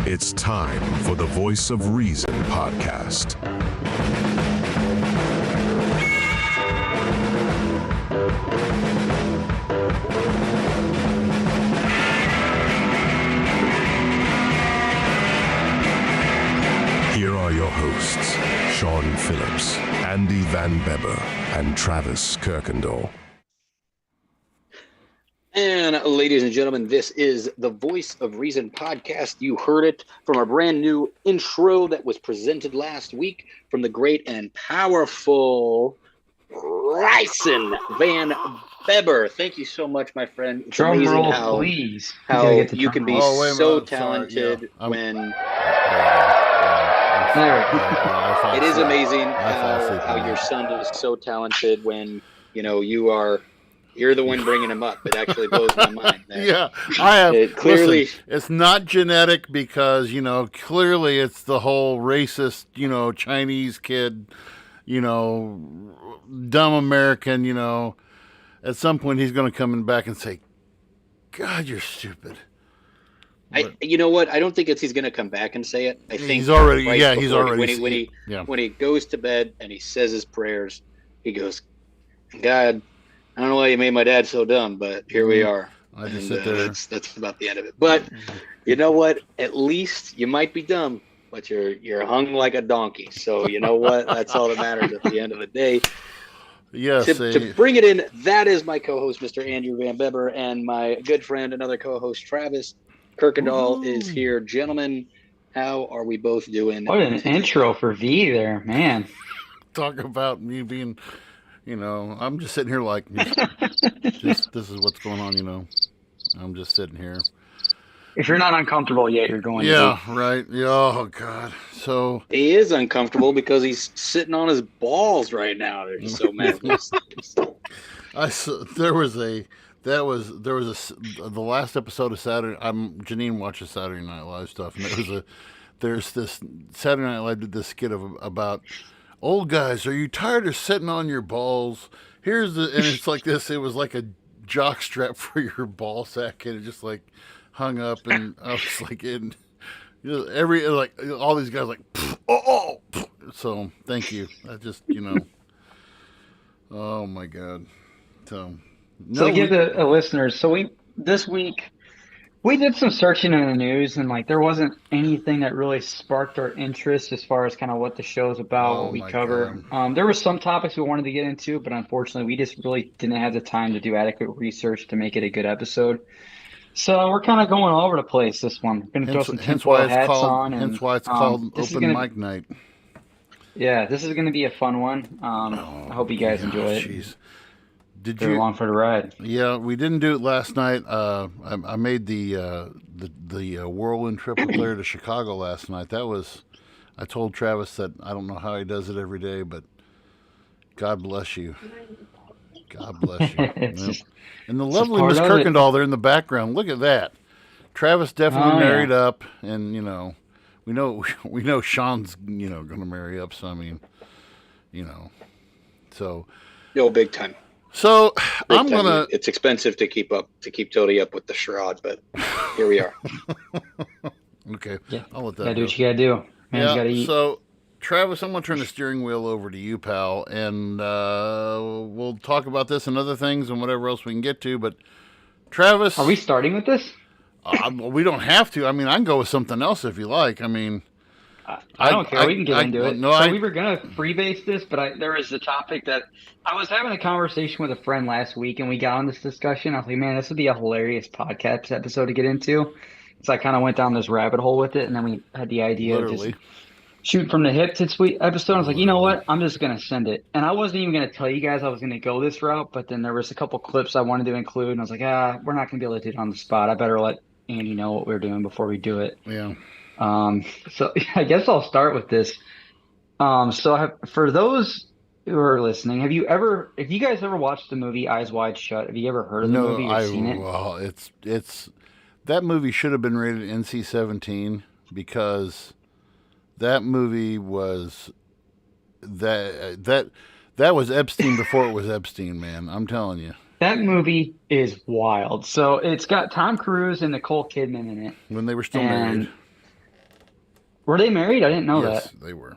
It's time for the Voice of Reason podcast. Here are your hosts, Sean Phillips, Andy Van Beber, and Travis Kirkendall. And ladies and gentlemen, this is the Voice of Reason podcast. You heard it from our brand new intro that was presented last week from the great and powerful Bryson Van Beber. Thank you so much, my friend. It's drum amazing roll, how, please. how you can be so talented Yeah. when There. it is amazing fall asleep how on your that. son is so talented when, you know, you're the one bringing him up. It actually blows my mind. That Yeah, I have. It clearly- Listen, it's not genetic because, clearly it's the whole racist, Chinese kid, dumb American, At some point he's going to come in back and say, God, you're stupid. You know what? I don't think he's going to come back and say it. I think He's already, right yeah, he's before- already. when he goes to bed and he says his prayers, he goes, God, I don't know why you made my dad so dumb, but here we are. I just And, sit there. That's about the end of it. But you know what? At least you might be dumb, but you're hung like a donkey. So you know what? That's all that matters at the end of the day. Yes, To bring it in, that is my co-host, Mr. Andrew Van Beber, and my good friend, another co-host, Travis Kirkendall, is here. Gentlemen, how are we both doing? What an intro for V there, man. talk about me being, I'm just sitting here like, this is what's going on, I'm just sitting here. If you're not uncomfortable yet, you're going Yeah, right. Yeah, oh, God. So, He is uncomfortable because he's sitting on his balls right now. They're just so mad. the last episode of Saturday. Janine watches Saturday Night Live stuff, and there's this Saturday Night Live did this skit about old guys. Are you tired of sitting on your balls? And it's like this. It was like a jock strap for your ball sack, and it just like hung up, and I was like, all these guys like, oh. So thank you. I just oh my God. So give the listeners. So this week we did some searching in the news, and there wasn't anything that really sparked our interest as far as kind of what the show's about, what we my cover. There were some topics we wanted to get into, but unfortunately we just really didn't have the time to do adequate research to make it a good episode. So we're kind of going all over the place this one. We're going to throw some tinfoil hats on. Hence why it's called this is Open gonna- Mic Night. Yeah, this is going to be a fun one. I hope you guys enjoy it. Jeez. Did They're along for the ride. Yeah, we didn't do it last night. I made the whirlwind trip with Claire to Chicago last night. I told Travis that I don't know how he does it every day, but God bless you. God bless you. It's Yep. just- And the it's just lovely part Miss of it. Kirkendall there in the background. Look at that. Travis definitely Oh, yeah. married up, and we know Sean's going to marry up. So I mean, so. No, big time. So Big I'm time. gonna. It's expensive to keep Tony up with the charade, but here we are. Okay, Yeah. I'll let that Gotta do go. what you gotta do. Man's gotta eat. So, Travis, I'm gonna turn the steering wheel over to you, pal, and we'll talk about this and other things and whatever else we can get to. But Travis, Are we starting with this? we don't have to. I mean, I can go with something else if you like. I mean, I don't care. We can get into it. No, So we were gonna freebase this, but there was a topic that I was having a conversation with a friend last week, and we got on this discussion. I was like, man, this would be a hilarious podcast episode to get into. So I kind of went down this rabbit hole with it, and then we had the idea of literally. just shoot from the hip this week episode. I was like, you know what? I'm just gonna send it, and I wasn't even gonna tell you guys I was gonna go this route. But then there was a couple clips I wanted to include, and I was like, we're not gonna be able to do it on the spot. I better let Andy know what we're doing before we do it. Yeah. So I guess I'll start with this. For those who are listening, have you guys ever watched the movie Eyes Wide Shut? Have you ever heard of the movie or seen it? Well, it's that movie should have been rated NC-17 because that movie was that was Epstein before it was Epstein, man. I'm telling you. That movie is wild. So it's got Tom Cruise and Nicole Kidman in it. When they were still And married. Were they married? I didn't know Yes, that. they were.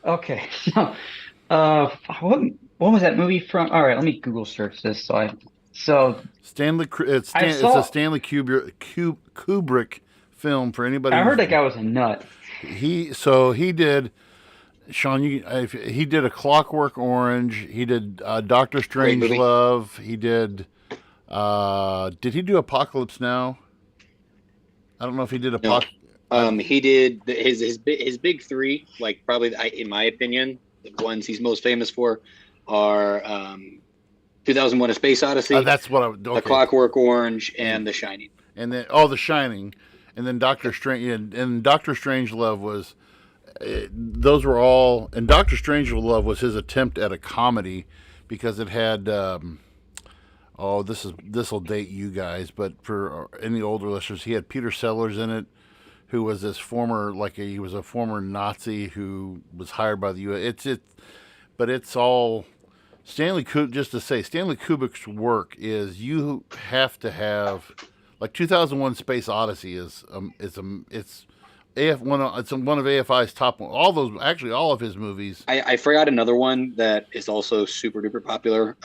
Okay. So, what was that movie from? All right, let me Google search this. So I It's a saw. Stanley Kubrick film for anybody I heard who's that guy was a nut. he did Sean. He did A Clockwork Orange. He did Doctor Great movie. Strangelove. He did. Did he do Apocalypse Now? I don't know if he did No. Apocalypse. He did his big three, like probably in my opinion, the ones he's most famous for are 2001: A Space Odyssey, That's what I A okay. Clockwork Orange, and The Shining. And then The Shining, and then Doctor Strange. And Doctor Strangelove was. Those were all, and Doctor Strangelove was his attempt at a comedy because it had. This will date you guys, but for any older listeners, he had Peter Sellers in it, who was this he was a former Nazi who was hired by the U.S. But it's all Stanley Kubrick. Just to say, Stanley Kubrick's work is you have to have, like 2001: Space Odyssey is it's it's one of AFI's top one. All of his movies. I forgot another one that is also super duper popular.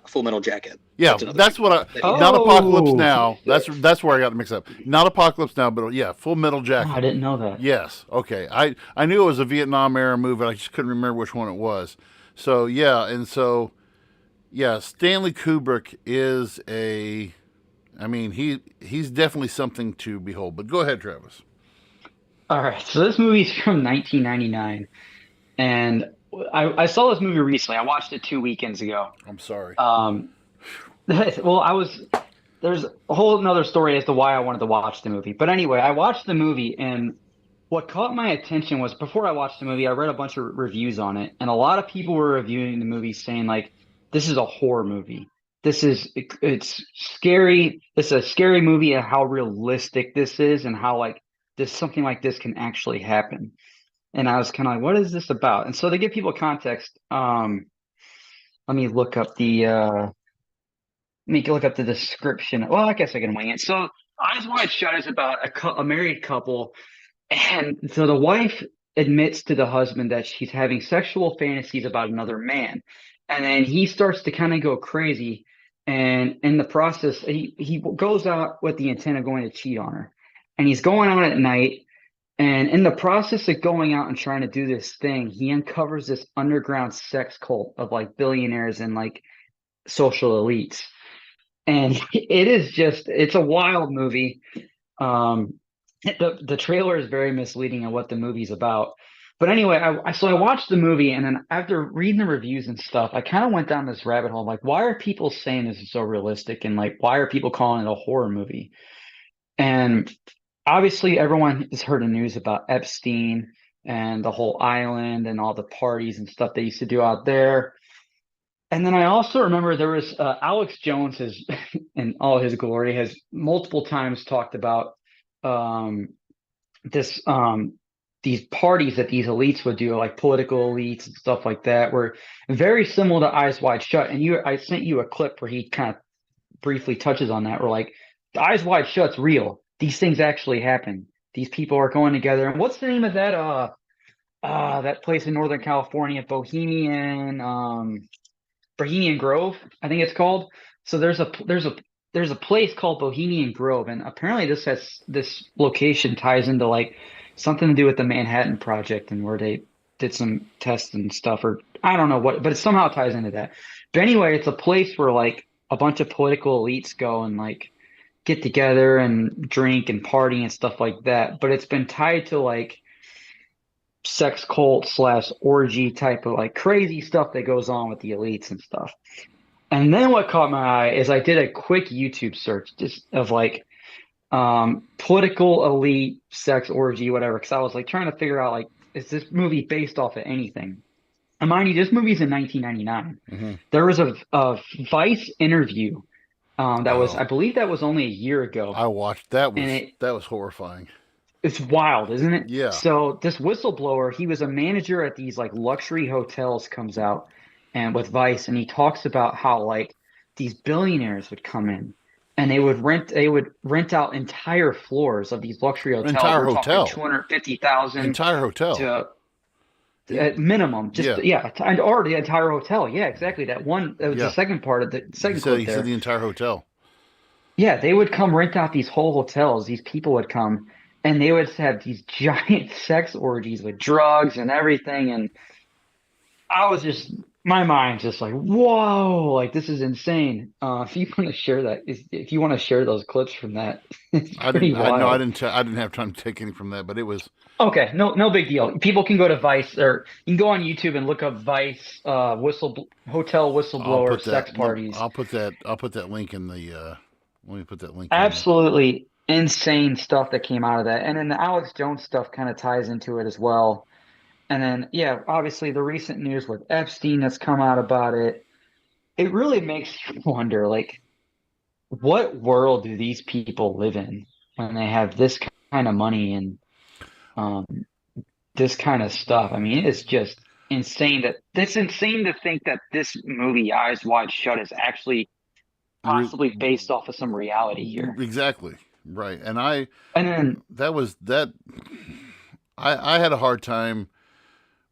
Full Metal Jacket. Yeah, that's what I. Oh. Not Apocalypse Now. That's where I got mixed up. Not Apocalypse Now, but yeah, Full Metal Jacket. Oh, I didn't know that. Yes. Okay. I knew it was a Vietnam era movie. I just couldn't remember which one it was. So yeah, Stanley Kubrick is a. I mean, he's definitely something to behold. But go ahead, Travis. All right, so this movie's from 1999, and I saw this movie recently. I watched it 2 weekends ago. I'm sorry. Well, there's a whole another story as to why I wanted to watch the movie. But anyway, I watched the movie, and what caught my attention was before I watched the movie, I read a bunch of reviews on it, and a lot of people were reviewing the movie saying like, this is a horror movie. It's scary. It's a scary movie and how realistic this is and how like something like this can actually happen. And I was kind of like, what is this about? And so to give people context, let me look up the description. Well, I guess I can wing it. So Eyes Wide Shut is about a married couple, and so the wife admits to the husband that she's having sexual fantasies about another man, and then he starts to kind of go crazy, and in the process, he goes out with the intent of going to cheat on her, and he's going out at night. And in the process of going out and trying to do this thing, he uncovers this underground sex cult of like billionaires and like social elites. And it's a wild movie. The trailer is very misleading on what the movie's about. But anyway, so I watched the movie, and then after reading the reviews and stuff, I kind of went down this rabbit hole. Like, why are people saying this is so realistic? And like, why are people calling it a horror movie? And obviously, everyone has heard the news about Epstein and the whole island and all the parties and stuff they used to do out there. And then I also remember there was Alex Jones in all his glory, has multiple times talked about this these parties that these elites would do, like political elites and stuff like that, were very similar to Eyes Wide Shut. And I sent you a clip where he kind of briefly touches on that. Where like, the Eyes Wide Shut's real. These things actually happen. These people are going together. And what's the name of that place in Northern California, Bohemian Grove, I think it's called. So there's a place called Bohemian Grove, and apparently this location ties into like something to do with the Manhattan Project and where they did some tests and stuff, or I don't know what, but it somehow ties into that. But anyway, it's a place where like a bunch of political elites go and like get together and drink and party and stuff like that. But it's been tied to like sex cult / orgy type of like crazy stuff that goes on with the elites and stuff. And then what caught my eye is I did a quick YouTube search just of like political elite sex orgy, whatever, because I was like trying to figure out like, is this movie based off of anything? And mind you, this movie's in 1999. Mm-hmm. There was a Vice interview I believe that was only a year ago. I watched that. That was horrifying. It's wild, isn't it? Yeah. So this whistleblower, he was a manager at these like luxury hotels, comes out and with Vice, and he talks about how like these billionaires would come in and they would rent out entire floors of these luxury hotels. Entire We're hotel. talking 250,000 Entire hotel. to at minimum, just and or the entire hotel. Yeah, exactly. That was the second part of the second clip He there. said the entire hotel. Yeah, they would come rent out these whole hotels. These people would come, and they would have these giant sex orgies with drugs and everything. And I was just, my mind's just like, whoa, like this is insane. If you want to share that, if you want to share those clips from that, it's pretty wild. I didn't have time to take any from that, but it was okay. No big deal. People can go to Vice, or you can go on YouTube and look up Vice hotel whistleblower sex parties. I'll put that link in the. Let me put that link. Absolutely insane stuff that came out of that, and then the Alex Jones stuff kind of ties into it as well. And then, yeah, obviously the recent news with Epstein that's come out about it. It really makes you wonder, like, what world do these people live in when they have this kind of money and this kind of stuff? I mean, it's just insane to think that this movie, Eyes Wide Shut, is actually possibly based off of some reality here. Exactly. Right. And then I had a hard time.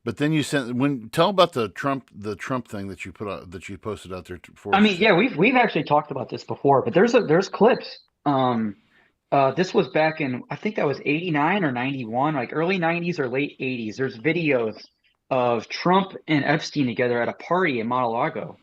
But then you tell about the Trump thing that you posted out there for. I mean, yeah, we've actually talked about this before, but there's clips. This was back in, I think that was 89 or 91, like early 90s or late 80s. There's videos of Trump and Epstein together at a party in Mar-a-Lago.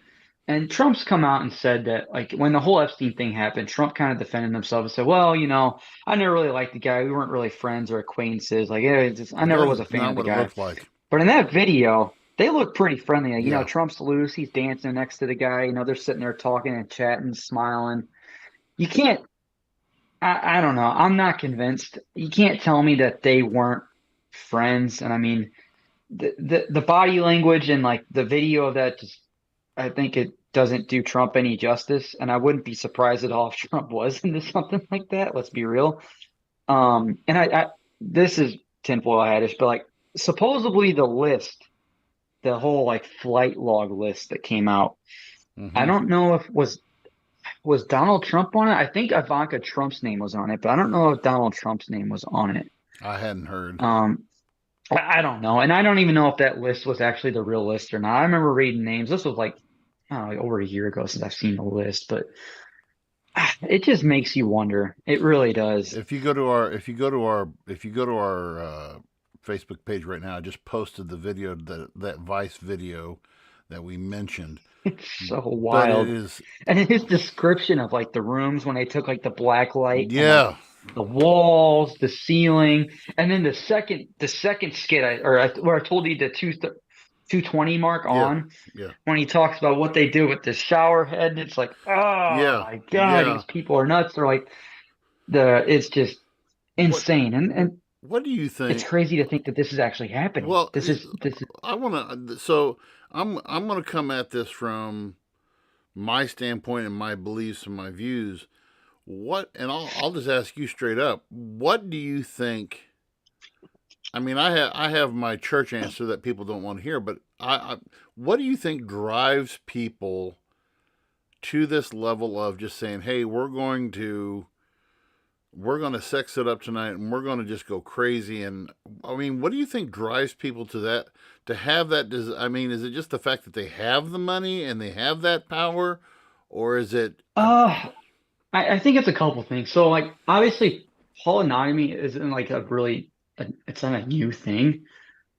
And Trump's come out and said that, like, when the whole Epstein thing happened, Trump kind of defended himself and said, well, I never really liked the guy. We weren't really friends or acquaintances. Like, I never was a fan of the guy. It looked like. But in that video, they look pretty friendly. Like, you know, Trump's loose. He's dancing next to the guy. You know, they're sitting there talking and chatting, smiling. You can't – I don't know. I'm not convinced. You can't tell me that they weren't friends. And, I mean, the body language and, like, the video of that just – I think it doesn't do Trump any justice. And I wouldn't be surprised at all if Trump was into something like that. Let's be real. And this is tinfoil hatish, but, like, supposedly the whole like flight log list that came out, I don't know if was Donald Trump on it. I think Ivanka Trump's name was on it, but I don't know if Donald Trump's name was on it. I hadn't heard. I don't know. And I don't even know if that list was actually the real list or not. I remember reading names. This was like, I don't know, like over a year ago since I've seen the list, but it just makes you wonder. It really does. If you go to our Facebook page right now, I just posted the video, that Vice video that we mentioned. It's so wild. But it is, and his description of like the rooms when they took like the black light, yeah, the walls, the ceiling, and then the second skit, where I told you the 220 mark on, when he talks about what they do with the shower head, it's like, oh my God, these people are nuts. They're like it's just insane. And what do you think? It's crazy to think that this is actually happening. Well, this is. I'm going to come at this from my standpoint and my beliefs and my views. And I'll just ask you straight up. What do you think? I mean, I have my church answer that people don't want to hear, but what do you think drives people to this level of just saying, "Hey, we're going to sex it up tonight and we're going to just go crazy"? And I mean, what do you think drives people to that, to have that? I mean, is it just the fact that they have the money and they have that power, or is it? I think it's a couple things. So, like, obviously, polynogamy isn't like it's not a new thing.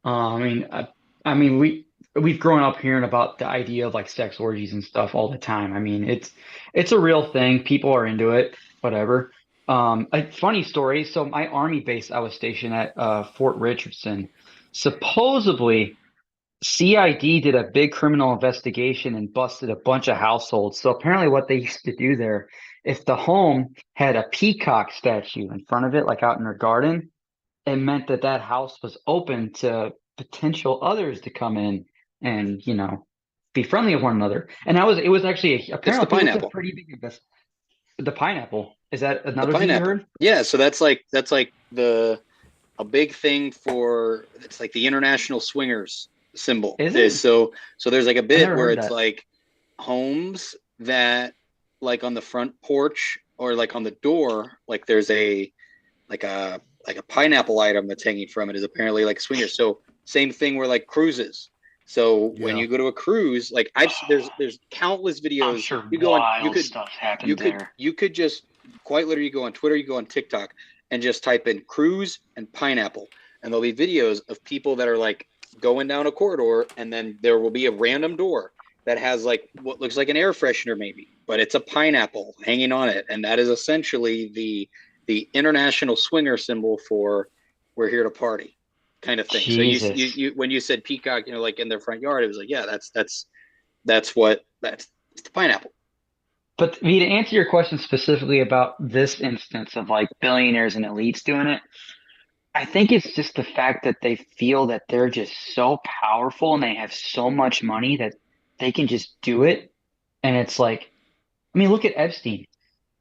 I mean, we've grown up hearing about the idea of like sex orgies and stuff all the time. I mean, it's a real thing. People are into it, whatever. A funny story. So my Army base I was stationed at, Fort Richardson, supposedly CID did a big criminal investigation and busted a bunch of households. So apparently what they used to do there, if the home had a peacock statue in front of it, like out in their garden, it meant that house was open to potential others to come in and, be friendly with one another. And it was actually apparently a pretty big investment. The pineapple. Is that another thing you heard? Yeah, so that's like a big thing for, it's like the international swingers symbol. Is it? So there's like a bit where it's like homes that like on the front porch or like on the door, like there's like a pineapple item that's hanging from it is apparently like a swinger. So same thing where like cruises. So when Yeah. you go to a cruise, like there's countless videos. I'm sure You go on, wild stuff happened there. you could just quite literally go on Twitter, you go on TikTok, and just type in cruise and pineapple, and there'll be videos of people that are like going down a corridor, and then there will be a random door that has like what looks like an air freshener maybe, but it's a pineapple hanging on it, and that is essentially the international swinger symbol for we're here to party kind of thing. Jesus. So you when you said peacock, you know, like in their front yard, it was like, yeah, that's what it's the pineapple. But V, to answer your question specifically about this instance of like billionaires and elites doing it, I think it's just the fact that they feel that they're just so powerful and they have so much money that they can just do it. And it's like, I mean, look at Epstein.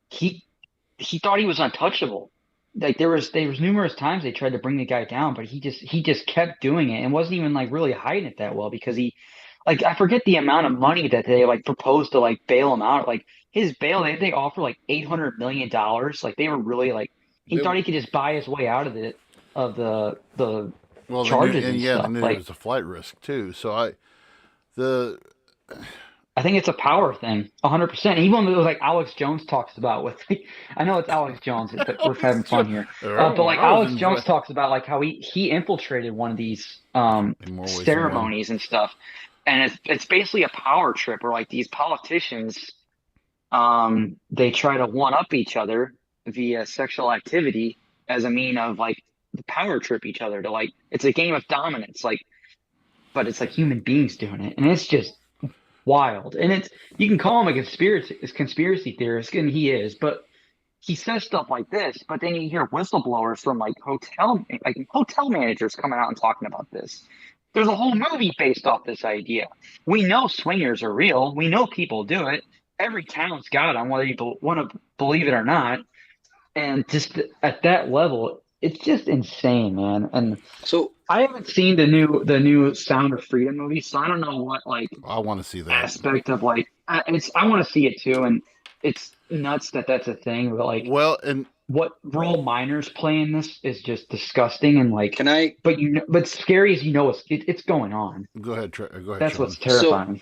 He he thought he was untouchable. Like there was numerous times they tried to bring the guy down, but he just kept doing it and wasn't even like really hiding it that well because he like I forget the amount of money that they like proposed to like bail him out. Like his bail, they offer like $800 million. Like they were really like he They- thought he could just buy his way out of the well, charges and and yeah, stuff. and Like it was a flight risk too. So the I think it's a power thing, 100%. Even though like Alex Jones talks about with, I know it's Alex Jones, but we're having fun here. But like Alex Jones talks about like how he infiltrated one of these In more ways than one. ceremonies and stuff, and it's basically a power trip where like these politicians, they try to one up each other via sexual activity as a mean of like the power trip each other to like it's a game of dominance, like, but it's like human beings doing it, and it's just wild. And it's you can call him a conspiracy theorist, and he is, but he says stuff like this. But then you hear whistleblowers from like hotel managers coming out and talking about this. There's a whole movie based off this idea. We know swingers are real. We know people do it. Every town's got them, whether you want to believe it or not. And just at that level, it's just insane, man. And So I haven't seen the new Sound of Freedom movie, so I don't know what like I want to see that. aspect of like I want to see it too, and it's nuts that that's a thing. But like Well, and what role minors play in this is just disgusting and like. can I But scary as it's going on. go ahead, go ahead. That's Sean. what's terrifying.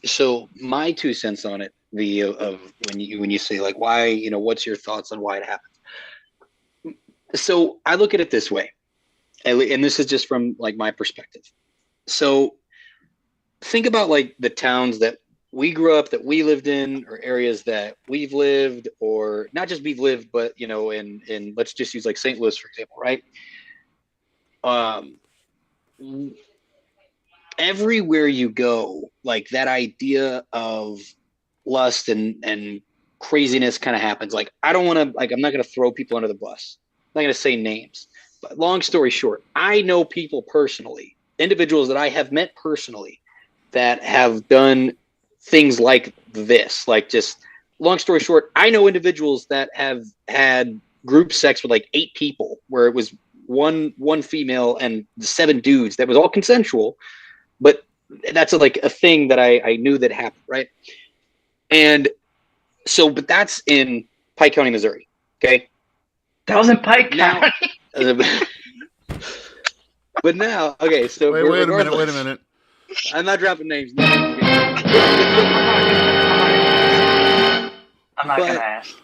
so my 2 cents on it, the of when you say like why, you know, what's your thoughts on why it happened? So I look at it this way, and this is just from like my perspective. So think about like the towns that we grew up, that we lived in, or areas that we've lived, or not just we've lived, but you know, in let's just use like St. Louis for example, right? Everywhere you go, like that idea of lust and craziness kind of happens. Like I don't want to, like I'm not going to throw people under the bus. I'm not going to say names, but long story short, I know people personally, individuals that I have met personally that have done things like this. Like just long story short, I know individuals that have had group sex with like 8 people where it was one female and 7 dudes that was all consensual, but that's like a thing that I knew that happened. Right. And so, but that's in Pike County, Missouri. Okay. That was in Pike Now, County. but now, okay. So wait a minute. regardless- Wait a minute. I'm not dropping names. I'm not But- gonna ask.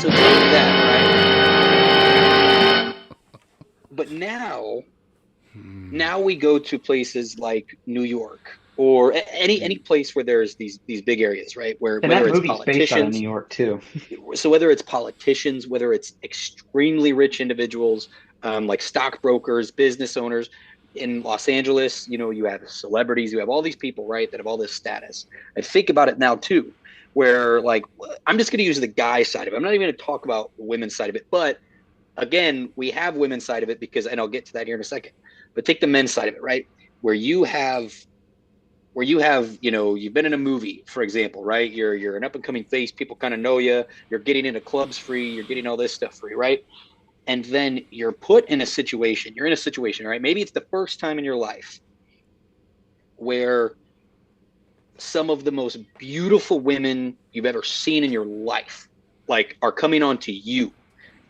So take that, right? But now we go to places like New York or any place where there's these big areas, right? Where And whether that it's movie's based out of politicians, New York too. so whether it's politicians, whether it's extremely rich individuals, like stockbrokers, business owners in Los Angeles, you know, you have celebrities, you have all these people, right, that have all this status. I think about it now too, where like I'm just going to use the guy side of it. I'm not even going to talk about the women's side of it, but again, we have women's side of it because, and I'll get to that here in a second. But take the men's side of it, right, where you have, you know, you've been in a movie, for example, right? You're an up and coming face. People kind of know you. You're getting into clubs free. You're getting all this stuff free, right? And then you're put in a situation. You're in a situation, right? Maybe it's the first time in your life where some of the most beautiful women you've ever seen in your life, like, are coming on to you,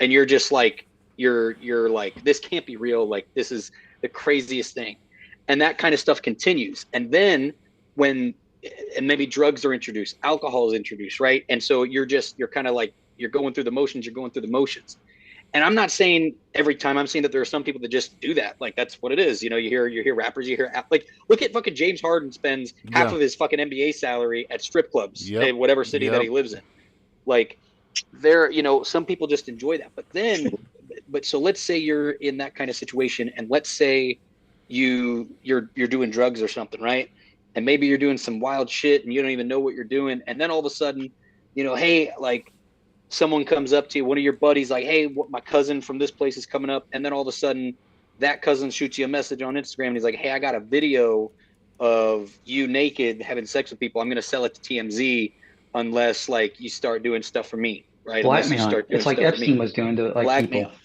and you're just like, you're like, this can't be real. Like, this is the craziest thing. And that kind of stuff continues. And then when, and maybe drugs are introduced, alcohol is introduced, right? And so you're kind of like, you're going through the motions. And I'm not saying every time. I'm saying that there are some people that just do that. Like, that's what it is. You know, you hear rappers, like, look at fucking James Harden spends half of his fucking NBA salary at strip clubs in whatever city that he lives in. Like, some people just enjoy that. But so let's say you're in that kind of situation, and let's say you're doing drugs or something, right? And maybe you're doing some wild shit and you don't even know what you're doing. And then all of a sudden, hey, like, someone comes up to you, one of your buddies, like, hey, my cousin from this place is coming up. And then all of a sudden that cousin shoots you a message on Instagram and he's like, hey, I got a video of you naked having sex with people. I'm going to sell it to TMZ unless, like, you start doing stuff for me, right? Blackmail. It's like Epstein was doing to, like, blackmail people.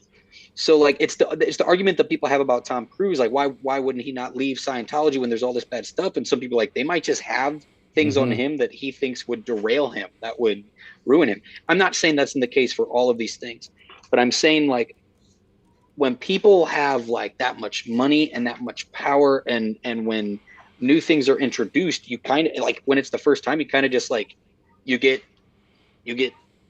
So, like, it's the argument that people have about Tom Cruise. Like, why wouldn't he not leave Scientology when there's all this bad stuff? And some people, like, they might just have things on him that he thinks would derail him, that would ruin him. I'm not saying that's in the case for all of these things, but I'm saying, like, when people have, like, that much money and that much power, and when new things are introduced, you kind of, like, when it's the first time, you kind of just, like, you get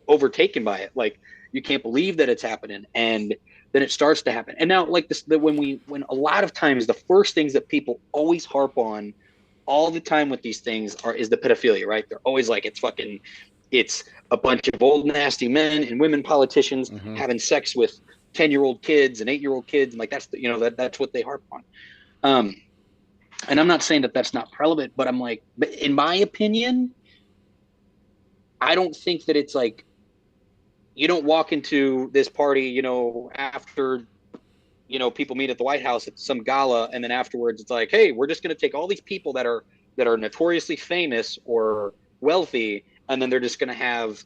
overtaken by it. Like, you can't believe that it's happening, and then it starts to happen. And now, like, when a lot of times the first things that people always harp on all the time with these things is the pedophilia, right? They're always like, it's a bunch of old nasty men and women politicians having sex with 10-year-old kids and 8-year-old kids, and, like, that's what they harp on. And I'm not saying that that's not relevant, but I'm like, but in my opinion, I don't think that it's like, you don't walk into this party, after, people meet at the White House at some gala, and then afterwards it's like, hey, we're just going to take all these people that are notoriously famous or wealthy, and then they're just going to have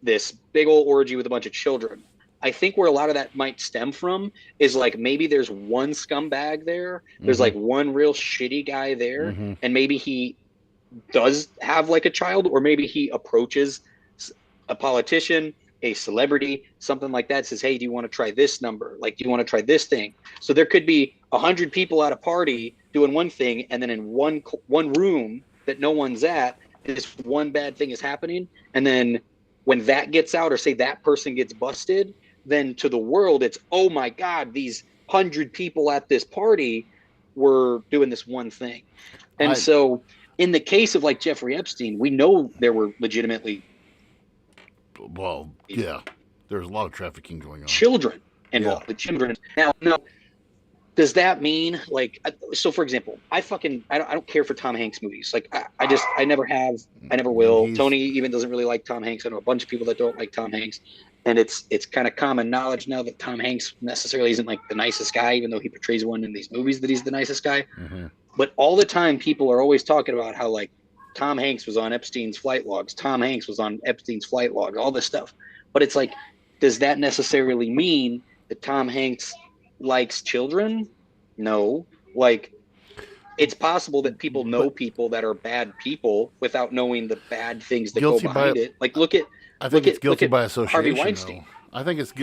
this big old orgy with a bunch of children. I think where a lot of that might stem from is, like, maybe there's one scumbag there. There's like one real shitty guy there, and maybe he does have, like, a child, or maybe he approaches a politician, a celebrity, something like that, says, hey, do you want to try this number? Like, do you want to try this thing? So there could be 100 people at a party doing one thing, and then in one room that no one's at, this one bad thing is happening. And then when that gets out, or say that person gets busted, then to the world, it's, oh my God, these 100 people at this party were doing this one thing. And so in the case of, like, Jeffrey Epstein, we know there were legitimately, well, yeah, there's a lot of trafficking going on. Children involved. The children. Now, does that mean, like, so for example, I don't care for Tom Hanks movies. Like, I never have, I never will. Tony even doesn't really like Tom Hanks. I know a bunch of people that don't like Tom Hanks, and it's kind of common knowledge now that Tom Hanks necessarily isn't, like, the nicest guy, even though he portrays one in these movies that he's the nicest guy. But all the time, people are always talking about how, like, Tom Hanks was on Epstein's flight logs. Tom Hanks was on Epstein's flight logs, all this stuff. But it's like, does that necessarily mean that Tom Hanks likes children? No. Like, it's possible that people know people that are bad people without knowing the bad things that go behind it. Like, I think it's guilty by association. Harvey Weinstein. Though. I think it's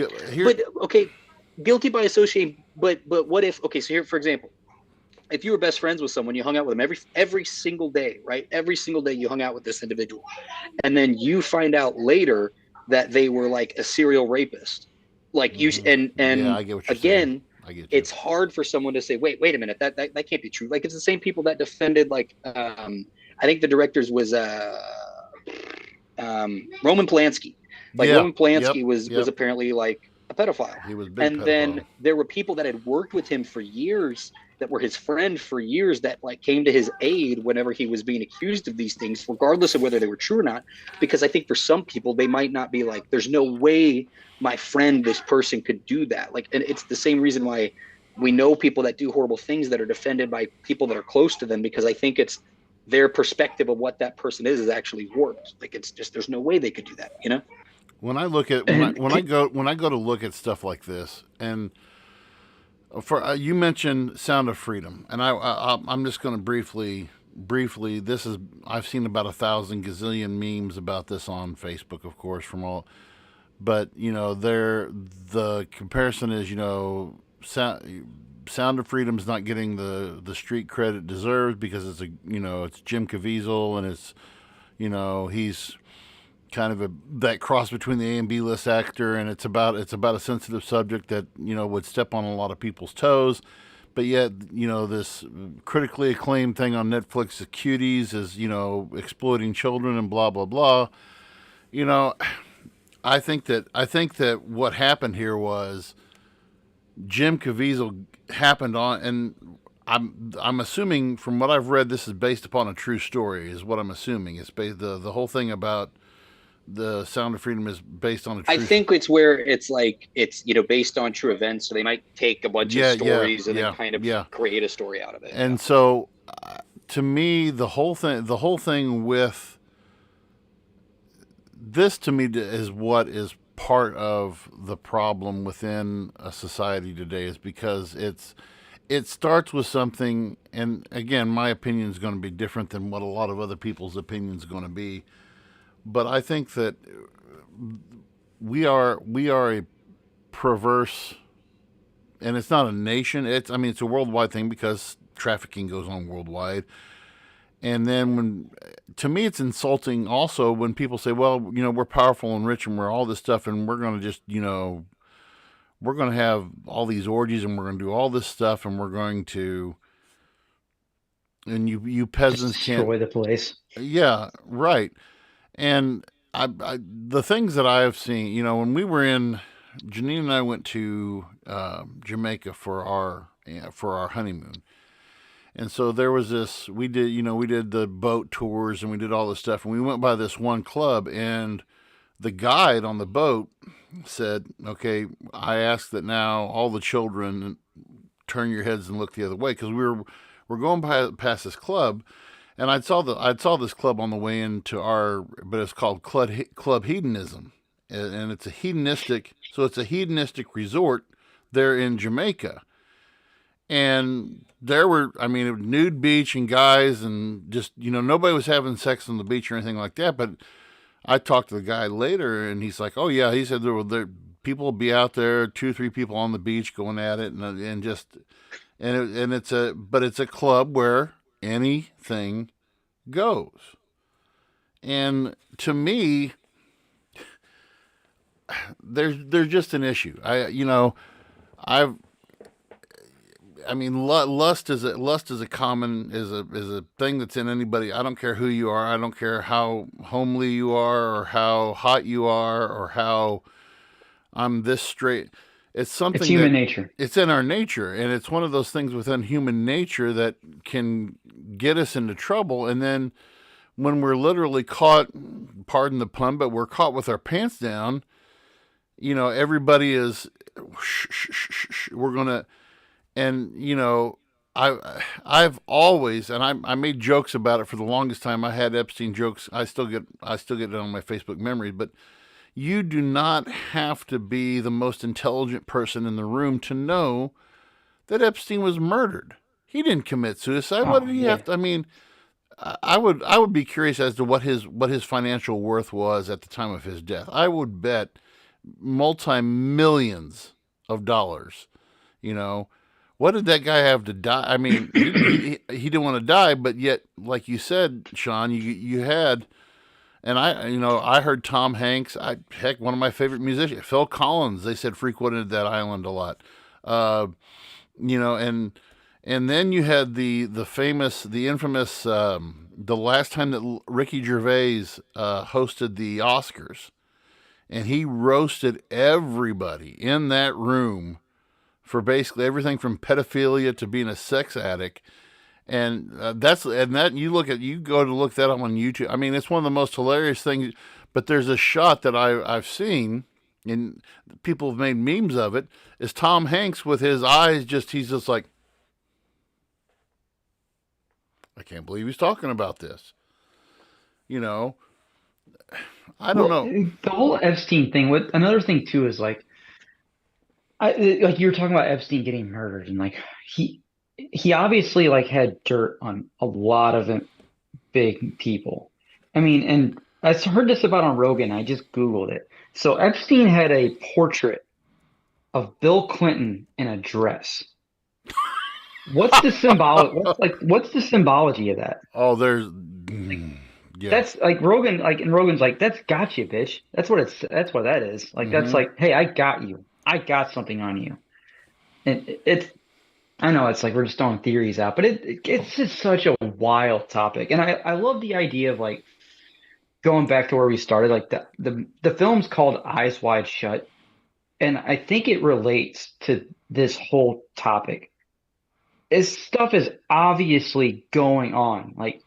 guilty by association. But what if? Okay, so here, for example, if you were best friends with someone, you hung out with them every single day, right? Every single day you hung out with this individual, and then you find out later that they were, like, a serial rapist. Like, you and yeah, I get what you're again, saying. It's hard for someone to say, wait a minute, that can't be true. Like, it's the same people that defended, like, I think the directors was Roman Polanski. Like, Roman Polanski was apparently, like, a pedophile. He was a big and pedophile. Then there were people that had worked with him for years, that were his friend for years, that, like, came to his aid whenever he was being accused of these things, regardless of whether they were true or not. Because I think for some people, they might not be like, there's no way my friend, this person, could do that. Like, and it's the same reason why we know people that do horrible things that are defended by people that are close to them, because I think it's their perspective of what that person is actually warped. Like, it's just, there's no way they could do that, When I look at when I go to look at stuff like this, and for you mentioned Sound of Freedom, and I'm just going to briefly briefly, I've seen about 1,000 gazillion memes about this on Facebook, of course, from all. But the comparison is, Sound of Freedom's not getting the street cred it deserves because it's Jim Caviezel, and he's kind of that cross between the A and B list actor, and it's about a sensitive subject that would step on a lot of people's toes. But yet, this critically acclaimed thing on Netflix, Cuties, is exploiting children and blah blah blah. I think that what happened here was Jim Caviezel happened on, and I'm assuming from what I've read, this is based upon a true story. Is what I'm assuming. It's based the whole thing about the Sound of Freedom is based on a true. I think it's where it's based on true events, so they might take a bunch of stories and then kind of create a story out of it. And so, to me, the whole thing with this, to me, is what is part of the problem within a society today, is because it starts with something, and again, my opinion is going to be different than what a lot of other people's opinions are going to be. But I think that we are a perverse, and it's not a nation. It's a worldwide thing because trafficking goes on worldwide. And then to me, it's insulting also when people say, well, we're powerful and rich and we're all this stuff, and we're going to just, we're going to have all these orgies and we're going to do all this stuff, and we're going to, and you peasants can't destroy the place. Yeah, right. And the things that I have seen, when we were Janine and I went to Jamaica for our honeymoon. And so there was this, we did the boat tours and we did all this stuff. And we went by this one club, and the guide on the boat said, okay, I ask that now all the children turn your heads and look the other way. Cause we're going past this club, and I saw this club on the way into but it's called Club Hedonism. And it's a hedonistic resort there in Jamaica. And there were, it was nude beach and guys, and just, nobody was having sex on the beach or anything like that. But I talked to the guy later, and he's like, oh yeah, he said people will be out there, 2 or 3 people on the beach going at it, but it's a club where anything goes. And to me, there's just an issue. Lust is a thing that's in anybody. I don't care who you are. I don't care how homely you are or how hot you are or how I'm this straight. It's something. It's human nature. It's in our nature, and it's one of those things within human nature that can get us into trouble. And then when we're literally caught, pardon the pun, but we're caught with our pants down, everybody is, we're gonna. And, I've always, and I made jokes about it for the longest time. I had Epstein jokes. I still get it on my Facebook memories, but you do not have to be the most intelligent person in the room to know that Epstein was murdered. He didn't commit suicide. What did he have to, I would be curious as to what his financial worth was at the time of his death. I would bet multi-millions of dollars, What did that guy have to die? He didn't want to die, but yet, like you said, Sean, you had, and I heard Tom Hanks. One of my favorite musicians, Phil Collins. They said frequented that island a lot. And then you had the infamous, the last time that Ricky Gervais hosted the Oscars, and he roasted everybody in that room for basically everything from pedophilia to being a sex addict. And you go to look that up on YouTube. It's one of the most hilarious things, but there's a shot that I've seen, and people have made memes of it, is Tom Hanks with his eyes he's just like, I can't believe he's talking about this. I don't know. The whole Epstein thing, another thing too is like you were talking about Epstein getting murdered, and he obviously like had dirt on a lot of big people. I mean, and I heard this about on Rogan. I just Googled it. So Epstein had a portrait of Bill Clinton in a dress. What's the symbolic? What's the symbology of that? Oh, there's yeah. That's like Rogan, like and Rogan's like, that's got you, bitch. That's what that is. Like that's like, hey, I got you. I got something on you. And it's I know it's like we're just throwing theories out, but it's just such a wild topic. And I love the idea of like going back to where we started, like the film's called Eyes Wide Shut. And I think it relates to this whole topic. This stuff is obviously going on. Like,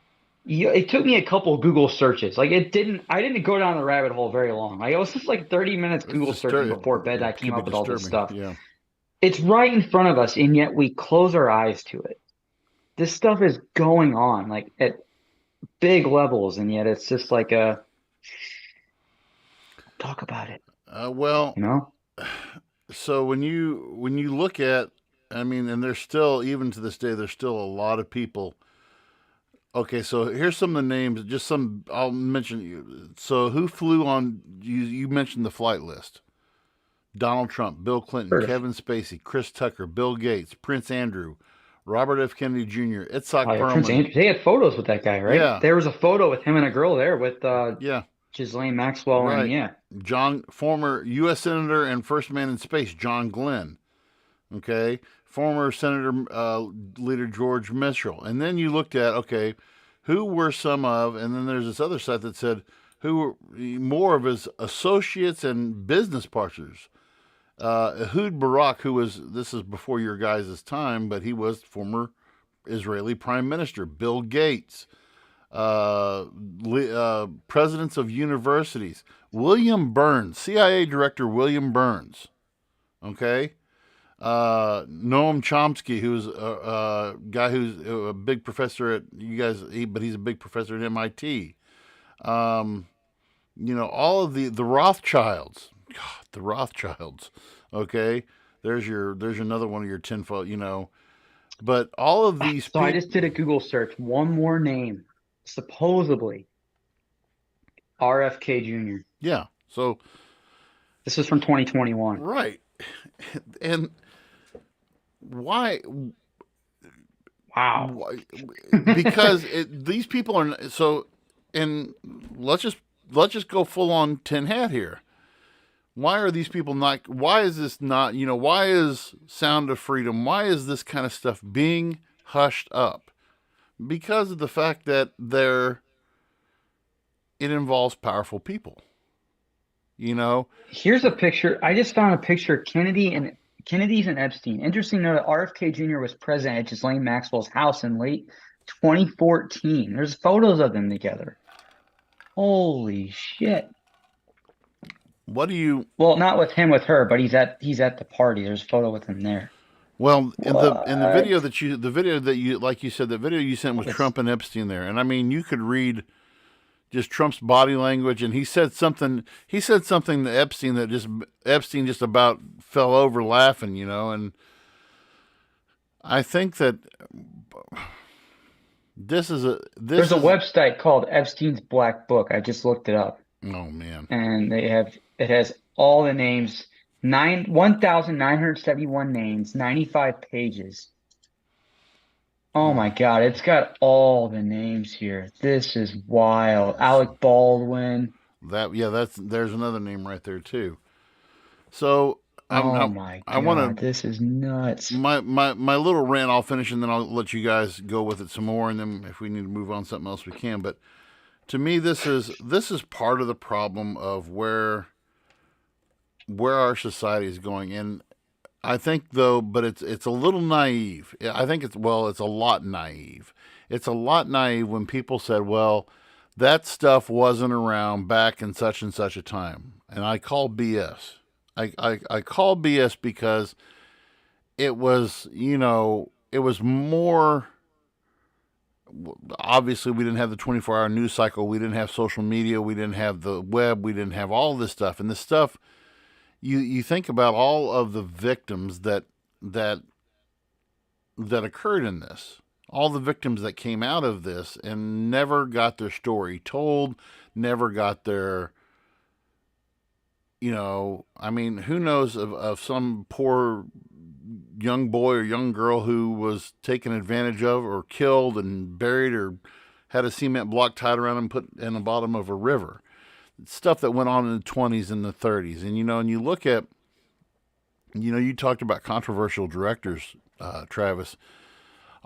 it took me a couple Google searches. Like, I didn't go down the rabbit hole very long. Like, it was just like 30 minutes It's Google searching disturbing. before bed. I It came could be up with all this disturbing. stuff. Yeah. It's right in front of us, and yet we close our eyes to it. This stuff is going on, like, at big levels, and yet it's just like talk about it, Well, you know? so when you look at, I mean, and there's still, even to this day, there's still a lot of people. Okay, so here's some of the names. Just some I'll mention you. So who flew on? You mentioned the flight list: Donald Trump, Bill Clinton, Sure. Kevin Spacey, Chris Tucker, Bill Gates, Prince Andrew, Robert F. Kennedy Jr., Itzhak Oh, yeah, Prince Perlman. Andrew. They had photos with that guy, right? Yeah, There was a photo with him and a girl there with yeah, Ghislaine Maxwell and right. yeah. Former U.S. Senator and first man in space, John Glenn. Okay, former Senator leader George Mitchell. And then you looked at, okay, who were some of, and then there's this other site that said who were more of his associates and business partners. Ehud Barak, this is before your guys' time, but he was former Israeli prime minister. Bill Gates, presidents of universities. William Burns, CIA director William Burns. Okay. Noam Chomsky, who's a guy who's a big professor at but he's a big professor at MIT. All of the Rothschilds. God, the Rothschilds. Okay, there's another one of your tinfoil. But all of these So I people. just did a Google search. One more name, supposedly RFK Jr. Yeah. So This is from 2021. right, and why? Wow. Why- because these people are so, and let's just go full on tin hat here. Why are these people not? Why is this not? Why is Sound of Freedom? Why is this kind of stuff being hushed up? Because of the fact that it involves powerful people. Here's a picture. I just found a picture of Kennedy's and Epstein. Interesting to know that RFK Jr. was present at Ghislaine Maxwell's house in late 2014. There's photos of them together. Holy shit. What do you? Well, not with him, with her, but he's at the party. There's a photo with him there. Well, in the What? video that you like you said, the video you sent was Yes. Trump and Epstein there, and I mean you could read just Trump's body language, and he said something to Epstein that Epstein just about fell over laughing, and I think that this is There's a website called Epstein's Black Book. I just looked it up, oh man, and it has all the names, 1,971 names, 95 pages. Oh my God, it's got all the names here. This is wild. Alec Baldwin. there's another name right there too. So Oh my I want God, to this is nuts. my little rant. I'll finish and then I'll let you guys go with it some more, and then if we need to move on to something else we can. But to me, this is part of the problem of where our society is going, and I think though, but it's a little naive. I think it's a lot naive. It's a lot naive when people said, "Well, that stuff wasn't around back in such and such a time," and I call BS. I call BS because it was it was more. Obviously, we didn't have the 24-hour news cycle. We didn't have social media. We didn't have the web. We didn't have all this stuff. And this stuff, you think about all of the victims that that occurred in this, all the victims that came out of this and never got their story told, never got their, I mean, who knows of some poor young boy or young girl who was taken advantage of or killed and buried or had a cement block tied around and put in the bottom of a river. Stuff that went on in the 20s and the 30s. And, and you look at, you talked about controversial directors, Travis.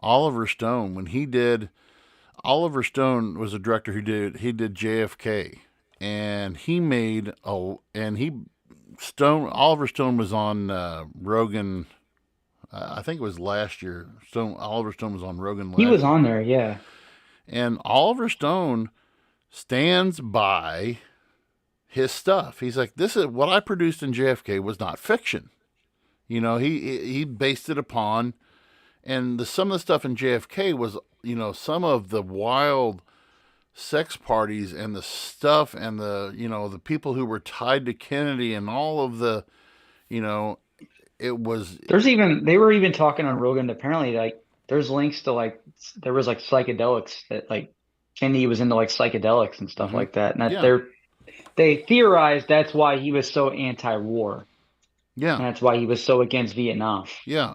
Oliver Stone, Oliver Stone was a director he did JFK. And Oliver Stone was on Rogan. I think it was last year. Oliver Stone was on Rogan last year. He was on there, yeah. And Oliver Stone stands by his stuff. He's like, this is what I produced in JFK was not fiction. He based it upon, and some of the stuff in JFK was, some of the wild sex parties and the stuff and the, the people who were tied to Kennedy and all of the, it was. They were even talking on Rogan. Apparently, like, there's links to there was psychedelics that Kennedy was into psychedelics and stuff like that. And they theorized that's why he was so anti-war. Yeah. And that's why he was so against Vietnam. Yeah.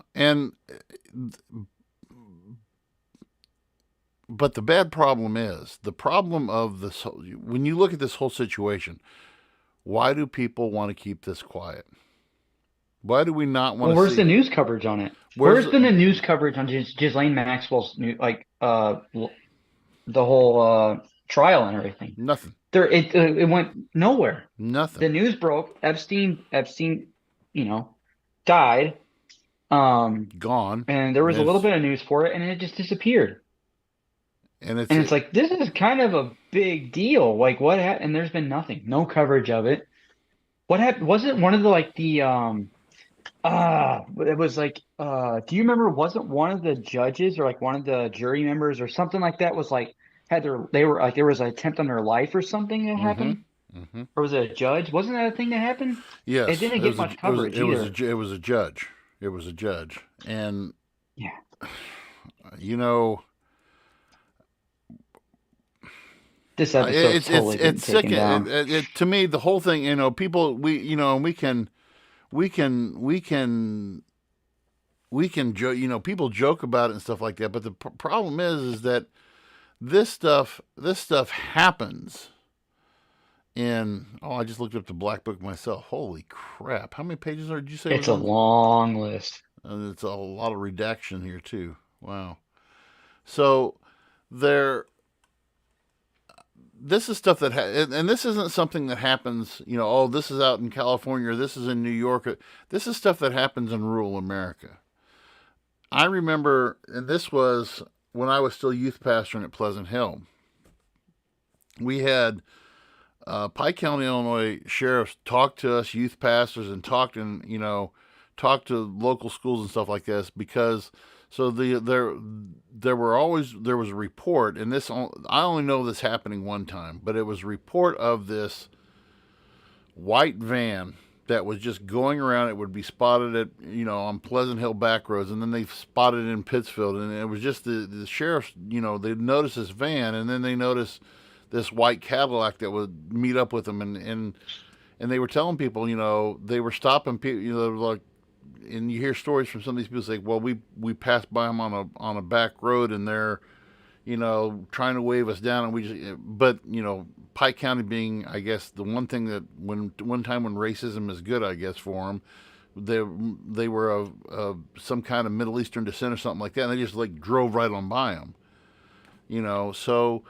But the bad problem is the problem of this. When you look at this whole situation, why do people want to keep this quiet? Why do we not want to where's the news coverage on it? Where's been the news coverage on Ghislaine Maxwell's the whole trial and everything? Nothing. It went nowhere. Nothing. The news broke. Epstein, died. Gone. And there was a little bit of news for it, and it just disappeared. And it's like, this is kind of a big deal. Like, what happened? And there's been nothing. No coverage of it. What happened? Was it one of the it was do you remember, wasn't one of the judges or one of the jury members or something like that was there was an attempt on their life or something that happened? Mm-hmm. Or was it a judge? Wasn't that a thing that happened? Yes. It didn't get much coverage either. It was a judge. It was a judge. And, yeah, this episode it's sick. To me, the whole thing, people, we can joke, people joke about it and stuff like that. But the problem is that this stuff happens I just looked up the Black Book myself. Holy crap. How many pages did you say? It's a long list. And it's a lot of redaction here too. Wow. So this is stuff that, and this isn't something that happens, this is out in California or this is in New York. This is stuff that happens in rural America. I remember, and this was when I was still youth pastoring at Pleasant Hill. We had Pike County, Illinois sheriffs talk to us youth pastors and talk to local schools and stuff like this because. So there was a report, and I only know this happening one time, but it was a report of this white van that was just going around. It would be spotted at on Pleasant Hill back roads, and then they spotted it in Pittsfield, and it was just the sheriffs. They noticed this van, and then they noticed this white Cadillac that would meet up with them, and they were telling people, they were stopping people, and you hear stories from some of these people say, well, we passed by them on a back road and they're, trying to wave us down. But Pike County being, I guess, the one thing that one time when racism is good, I guess, for them, they were of some kind of Middle Eastern descent or something like that. And they just drove right on by them, so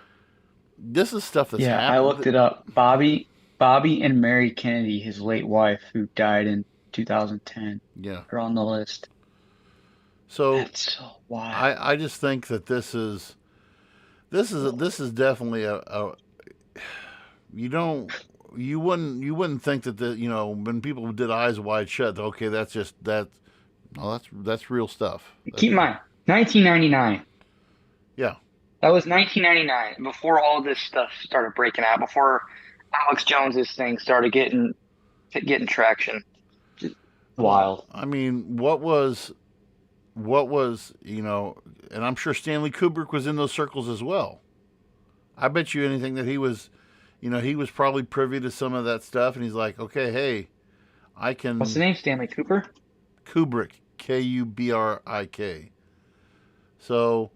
this is stuff that's happened. I looked it up. Bobby and Mary Kennedy, his late wife, who died in 2010. Yeah, are on the list. So that's so wild. I just think that this is definitely you wouldn't think that when people did Eyes Wide Shut, okay, that's real stuff. Keep in mind, 1999. Yeah, that was 1999 before all this stuff started breaking out. Before Alex Jones's thing started getting traction. Wild. I mean, what was what was, and I'm sure Stanley Kubrick was in those circles as well. I bet you anything that he was, he was probably privy to some of that stuff, and he's like, okay, hey, I can. What's the name? Stanley Cooper? Kubrick, Kubrik. So,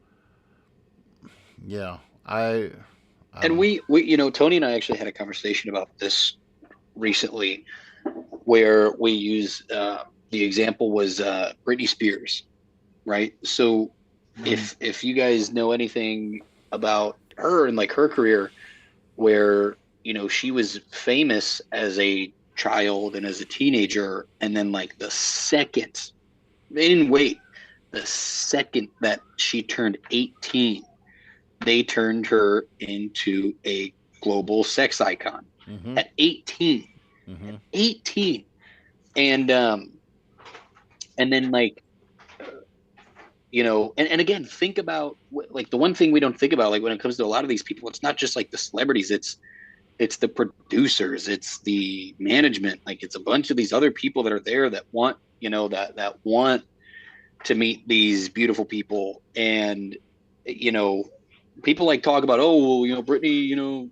yeah, and we Tony and I actually had a conversation about this recently, where we use the example was Britney Spears, right? So if you guys know anything about her and like her career, where she was famous as a child and as a teenager, and then like the second they didn't wait, the second that she turned 18, they turned her into a global sex icon at 18. 18. And then like, and again, think about like the one thing we don't think about, like when it comes to a lot of these people, it's not just like the celebrities, it's the producers, it's the management, like it's a bunch of these other people that are there that want, that want to meet these beautiful people. And, people like talk about, oh, well, Britney,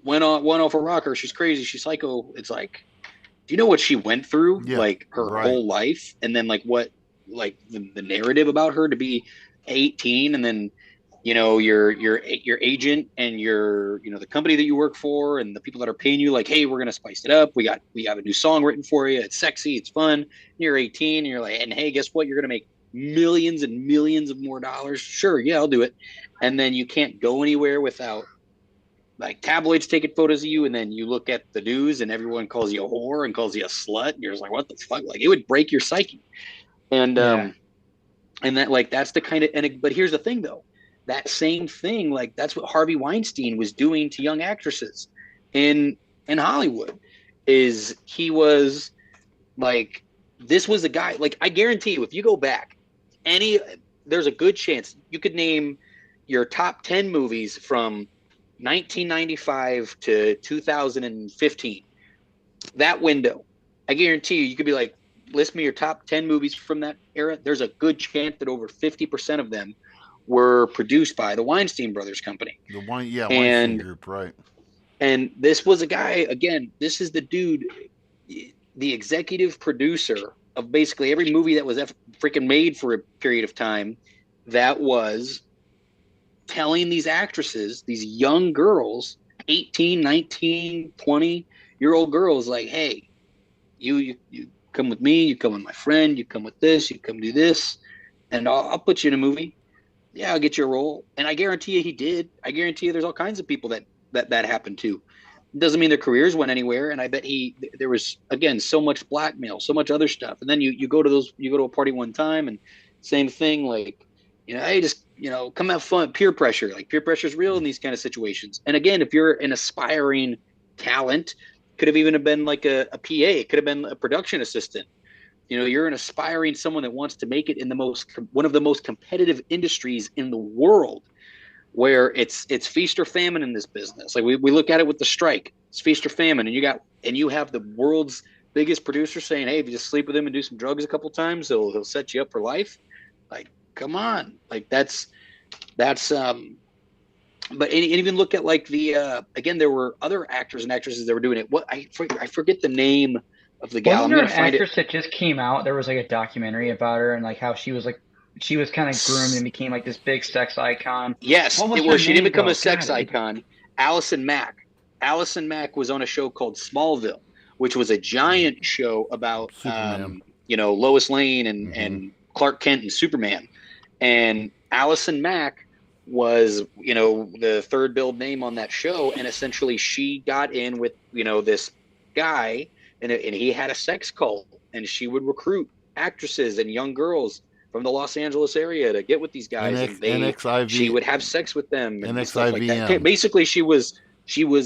went off a rocker. She's crazy. She's psycho. It's like, do you know what she went through? Yeah, like her whole life. And then like what, like the narrative about her to be 18, and then, your agent and your, the company that you work for and the people that are paying you, like, hey, we're going to spice it up. We have a new song written for you. It's sexy. It's fun. You're 18 and you're like, and hey, guess what? You're going to make millions and millions of more dollars. Sure. Yeah, I'll do it. And then you can't go anywhere without like tabloids taking photos of you. And then you look at the news and everyone calls you a whore and calls you a slut. And you're just like, what the fuck? Like it would break your psyche. And, and that, like, that's the kind of, but here's the thing though, that same thing, like that's what Harvey Weinstein was doing to young actresses in Hollywood. Is he was like, this was a guy, like, I guarantee you, if you go back there's a good chance you could name your top 10 movies from 1995 to 2015, that window. I guarantee you could be like, list me your top 10 movies from that era. There's a good chance that over 50% of them were produced by the Weinstein Brothers Company. Weinstein Group, right. And this was a guy, again, this is the dude, the executive producer of basically every movie that was freaking made for a period of time, that was telling these actresses, these young girls, 18, 19, 20-year-old girls, like, hey, you come with me, you come with my friend, you come with this, you come do this, and I'll put you in a movie. Yeah, I'll get you a role. And I guarantee you he did. I guarantee you there's all kinds of people that happened to. Doesn't mean their careers went anywhere. And I bet there was, again, so much blackmail, so much other stuff. And then you go to a party one time and same thing, like, hey, just, come have fun. Peer pressure, like peer pressure is real in these kind of situations. And again, if you're an aspiring talent, could have even been like a PA, it could have been a production assistant. You're an aspiring someone that wants to make it in one of the most competitive industries in the world, where it's feast or famine in this business. Like we look at it with the strike, it's feast or famine, and you have the world's biggest producer saying, hey, if you just sleep with him and do some drugs a couple times, he'll set you up for life. Like, come on, like that's but even look at like the again, there were other actors and actresses that were doing it. What I forget the name of the gal. Wasn't there an actress that just came out? There was like a documentary about her and like how she was kind of groomed and became like this big sex icon. Yes, she didn't become a sex icon. Allison Mack. Allison Mack was on a show called Smallville, which was a giant show about Lois Lane and Clark Kent and Superman. And Allison Mack was, the third billed name on that show. And essentially she got in with, this guy and he had a sex cult, and she would recruit actresses and young girls from the Los Angeles area to get with these guys. She would have sex with them and stuff like that. Basically she was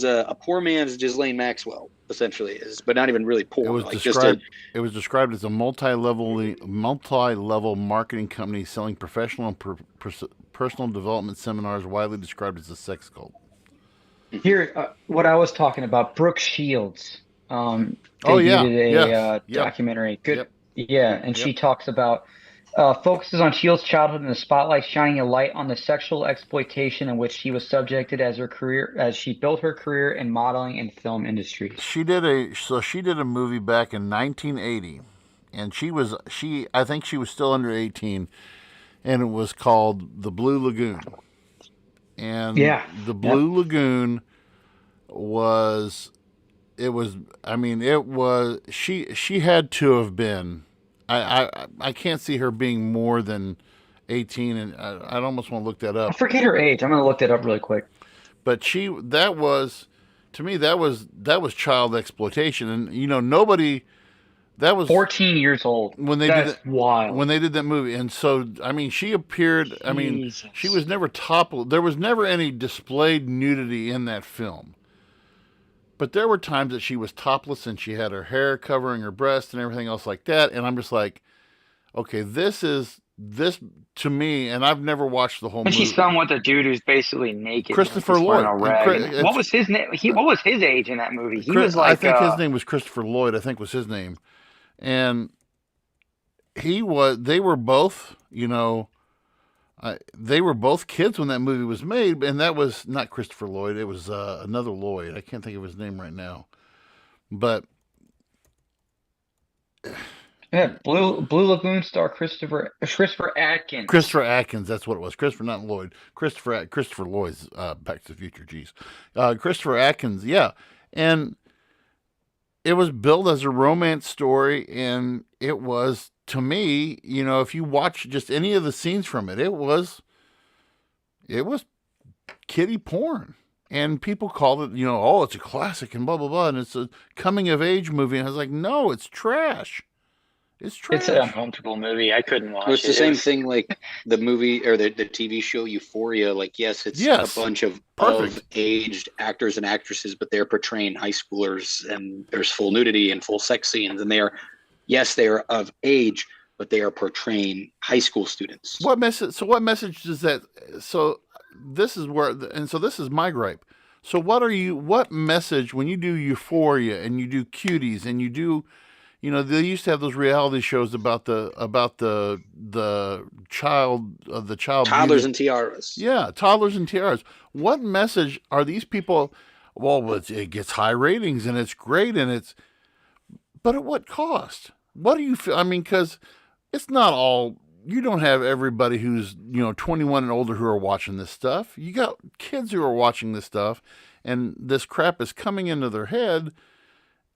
a poor man's Ghislaine Maxwell, essentially, but not even really poor. It was described as a multi-level marketing company selling professional and personal development seminars, widely described as a sex cult. Here, what I was talking about, Brooke Shields. They did a documentary. Good, yep. Yeah, and she talks about focuses on Shield's childhood in the spotlight, shining a light on the sexual exploitation in which she was subjected as she built her career in modeling and film industries. She did a movie back in 1980, and I think she was still under 18, and it was called The Blue Lagoon. And Yeah. The Blue Lagoon was she had to have been. I can't see her being more than 18, and I'd almost want to look that I up. forget her age. I'm gonna look that up really quick. But to me, that was child exploitation, and nobody. That was 14 years old. when they That's did wild. when they did that movie, and so she appeared. Jesus. She was never topless. There was never any displayed nudity in that film. But there were times that she was topless and she had her hair covering her breast and everything else like that. And I'm just like, okay, this to me, and I've never watched the whole And movie. she's found with a dude who's basically naked. Christopher just wearing Lloyd. a rag. And What was his name? What was his age in that movie? He was I like, think his name was Christopher Lloyd, I think was his name. And they were both, they were both kids when that movie was made, and that was not Christopher Lloyd. It was another Lloyd. I can't think of his name right now. But yeah, Blue Lagoon star Christopher Atkins. Christopher Atkins, that's what it was. Christopher, not Lloyd. Christopher Lloyd's Back to the Future. Geez, Christopher Atkins. Yeah, and it was billed as a romance story, and it was, to me, if you watch just any of the scenes from it, it was kiddie porn. And people called it, oh, it's a classic and blah, blah, blah. And it's a coming of age movie. And I was like, no, it's trash. It's trash. It's an uncomfortable movie. I couldn't watch Well, it's it. the same thing like the movie or the TV show Euphoria. Like, yes, it's Yes. a bunch of aged actors and actresses, but they're portraying high schoolers, and there's full nudity and full sex scenes. And they are of age, but they are portraying high school students. What message? So what message does that? So this is my gripe. So what message, when you do Euphoria and you do Cuties and you do, they used to have those reality shows about the child Toddlers beauty. and tiaras. Yeah, toddlers and tiaras. What message are these people? Well, it gets high ratings and it's great but at what cost? What do you feel? Because it's not all. You don't have everybody who's 21 and older who are watching this stuff. You got kids who are watching this stuff, and this crap is coming into their head.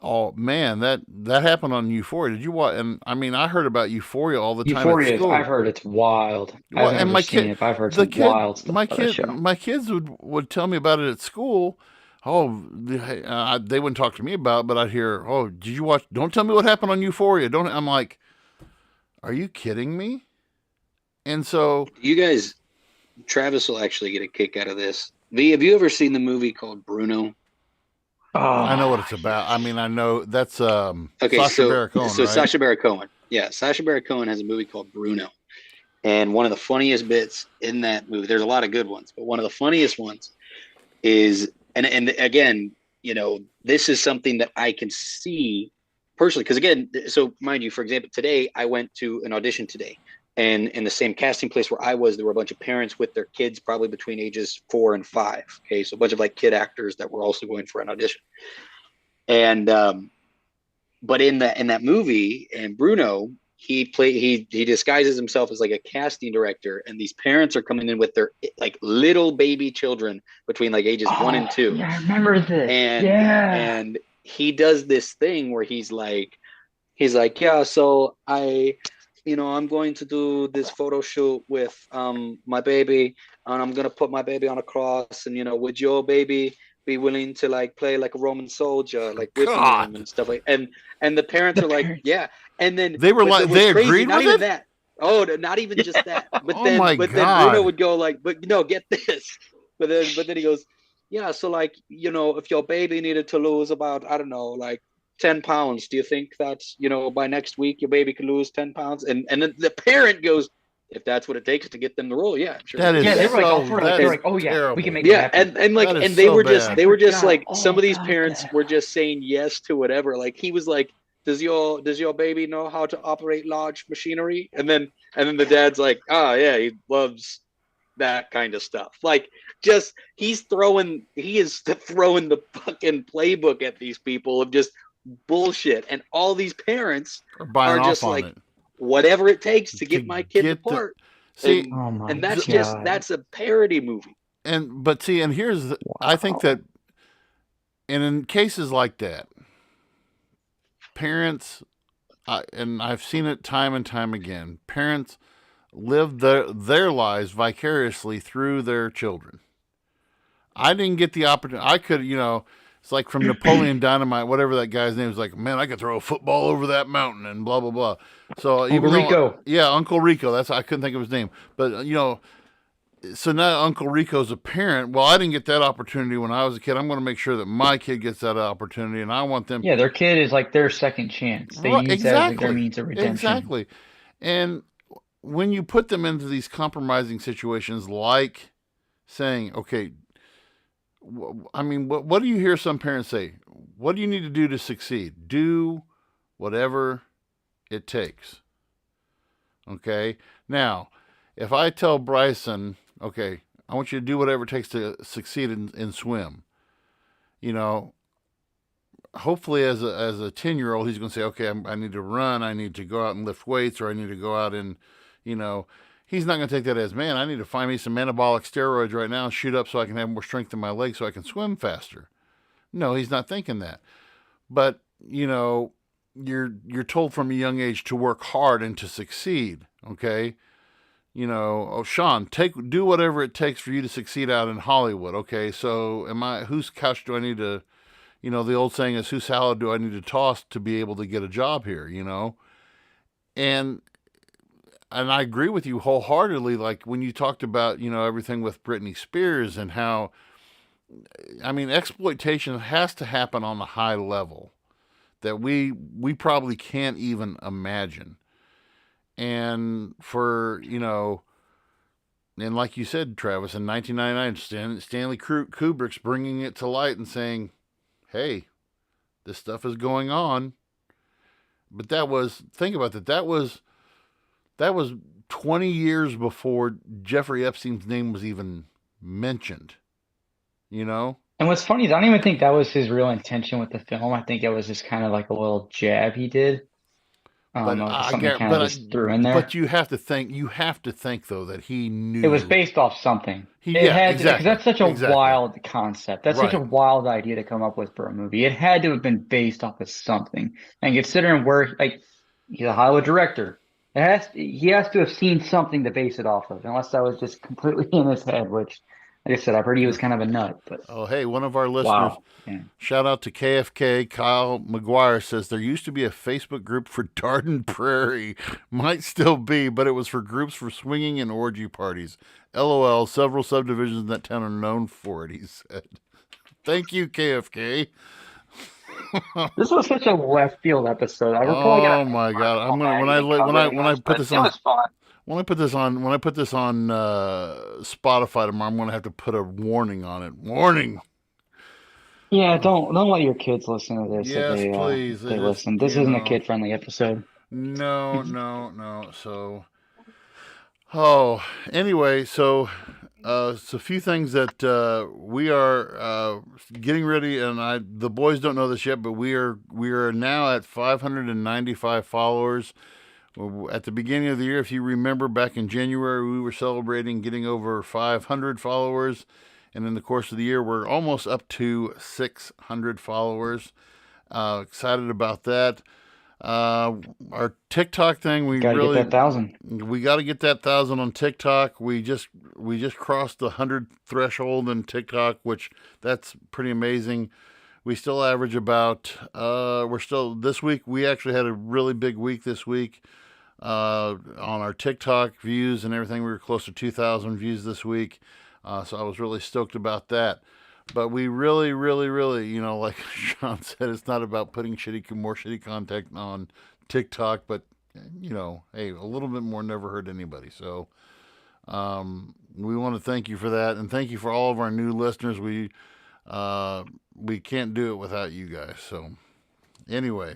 Oh man, that happened on Euphoria. Did you watch? And I heard about Euphoria all the time at Euphoria, school. I've heard it's wild. Well, I've never seen it, but I've heard some wild stuff about that show. My kids would tell me about it at school. Oh, they wouldn't talk to me about it, but I'd hear, oh, did you watch? Don't tell me what happened on Euphoria. I'm like, are you kidding me? And so you guys, Travis will actually get a kick out of this. V, have you ever seen the movie called Bruno? Oh, I know what it's about. I know that's Okay, Sacha Baron Cohen, so right? Sacha Baron Cohen. Yeah, Sacha Baron Cohen has a movie called Bruno. And one of the funniest bits in that movie, there's a lot of good ones, but one of the funniest ones is, and again, this is something that I can see personally, because again, so mind you, for example, today I went to an audition today. And in the same casting place where I was, there were a bunch of parents with their kids, probably between ages 4 and 5. Okay, so a bunch of kid actors that were also going for an audition. And but in that movie, and Bruno, he disguises himself as a casting director, and these parents are coming in with their little baby children between ages 1 and 2. Yeah, I remember this. And he does this thing where he's like, yeah, so I'm going to do this photo shoot with my baby, and I'm gonna put my baby on a cross, and would your baby be willing to play a Roman soldier, whipping him and stuff and the parents are like, yeah, and then they were they crazy, agreed not with even it. that. Oh, not even just that. But Oh then, my but God. then Bruno would go but no, get this. But then he goes, yeah, so if your baby needed to lose about 10 pounds, do you think that by next week your baby could lose 10 pounds? And then the parent goes, if that's what it takes to get them the role, yeah, I'm sure. That is Yeah, they were so, for it. that They is were oh yeah, terrible. we can make Yeah, it happen. and That is and they so were bad. just they were just God. some of these God, parents that- were just saying yes to whatever. He was like, does your baby know how to operate large machinery? And then the dad's like, oh yeah, he loves that kind of stuff. Like, just he is throwing the fucking playbook at these people of just bullshit, and all these parents buying are just off on like, it. whatever it takes to get my kid to part. See, Oh my And that's God. that's a parody movie. and here's I think that, and in cases like that, parents, and I've seen it time and time again, parents live their lives vicariously through their children. I didn't get the opportunity. I could, it's like from Napoleon Dynamite, whatever that guy's name is. Like, man, I could throw a football over that mountain and blah blah blah. So Uncle Rico. Yeah, Uncle Rico. I couldn't think of his name, but so now Uncle Rico's a parent. Well, I didn't get that opportunity when I was a kid. I'm going to make sure that my kid gets that opportunity, and I want them. Yeah, their kid is like their second chance. They Right, use that as like their means of redemption. Exactly. And when you put them into these compromising situations, like saying, okay, I mean, what do you hear some parents say? What do you need to do to succeed? Do whatever it takes. Okay? Now, if I tell Bryson, okay, I want you to do whatever it takes to succeed in swim, hopefully as a 10-year-old, he's going to say, okay, I need to run, I need to go out and lift weights, or I need to go out and, he's not going to take that as, man, I need to find me some anabolic steroids right now and shoot up so I can have more strength in my legs so I can swim faster. No, he's not thinking that. But, you're told from a young age to work hard and to succeed, okay? Oh, Sean, do whatever it takes for you to succeed out in Hollywood, okay? So whose couch do I need to, the old saying is, whose salad do I need to toss to be able to get a job here, And I agree with you wholeheartedly. Like when you talked about, everything with Britney Spears and how, exploitation has to happen on a high level that we probably can't even imagine. And for, and like you said, Travis, in 1999, Stanley Kubrick's bringing it to light and saying, hey, this stuff is going on. But think about that. That was 20 years before Jeffrey Epstein's name was even mentioned, And what's funny is I don't even think that was his real intention with the film. I think it was just kind of like a little jab he did. But something kind of just threw in there. But you have to think though that he knew it was based off something. Exactly. Because that's such a wild concept. That's such a wild idea to come up with for a movie. It had to have been based off of something. And considering where, like, he's a Hollywood director, he has to have seen something to base it off of, unless that was just completely in his head, which, like I said, I've heard he was kind of a nut. But oh, hey, one of our listeners, shout out to KFK, Kyle McGuire, says there used to be a Facebook group for Darden Prairie. Might still be, but it was for groups for swinging and orgy parties. LOL, several subdivisions in that town are known for it, he said. Thank you, KFK. This was such a left field episode. Oh my God! I'm gonna when I put this on. When I put this on Spotify tomorrow, I'm gonna have to put a warning on it. Warning. Yeah, don't let your kids listen to this. Yes, please. They listen. This isn't a kid-friendly episode. No. So, anyway, so it's a few things that we are getting ready, and the boys don't know this yet, but we are now at 595 followers. At the beginning of the year, if you remember, back in January, we were celebrating getting over 500 followers. And in the course of the year, we're almost up to 600 followers. Excited about that. Our TikTok thing, we gotta really get that 1,000. We got to get that 1,000 on TikTok. We just crossed the 100 threshold in TikTok, which that's pretty amazing. We still average about. This week. We actually had a really big week this week. On our TikTok views and everything, we were close to 2,000 views this week. So I was really stoked about that. But we really, really, really, like Sean said, it's not about putting more shitty content on TikTok, but, hey, a little bit more never hurt anybody. So we want to thank you for that. And thank you for all of our new listeners. We can't do it without you guys. So anyway,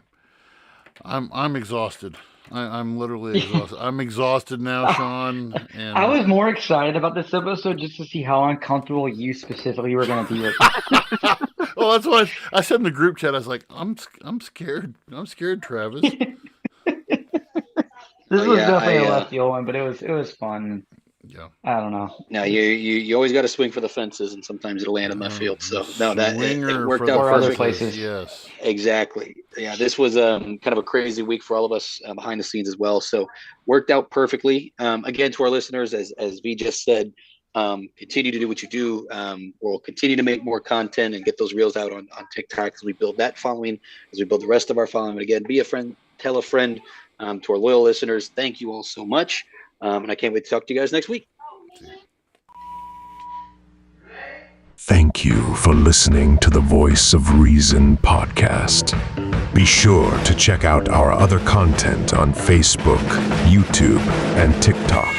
I'm exhausted. I'm literally exhausted. I'm exhausted now, Sean. And I was more excited about this episode just to see how uncomfortable you specifically were going to be with it. well, that's why I said in the group chat. I was like, I'm scared. I'm scared, Travis. This was definitely a left field one, but it was fun. Yeah. I don't know. No, you always got to swing for the fences, and sometimes it'll land in left field. So no, it worked out for perfectly. other places. Yes. Exactly. Yeah, this was kind of a crazy week for all of us behind the scenes as well. So worked out perfectly. Again, to our listeners, as V just said, continue to do what you do. We'll continue to make more content and get those reels out on TikTok as we build that following, as we build the rest of our following. But again, be a friend, tell a friend. To our loyal listeners, thank you all so much. And I can't wait to talk to you guys next week. Thank you for listening to the Voice of Reason podcast. Be sure to check out our other content on Facebook, YouTube, and TikTok.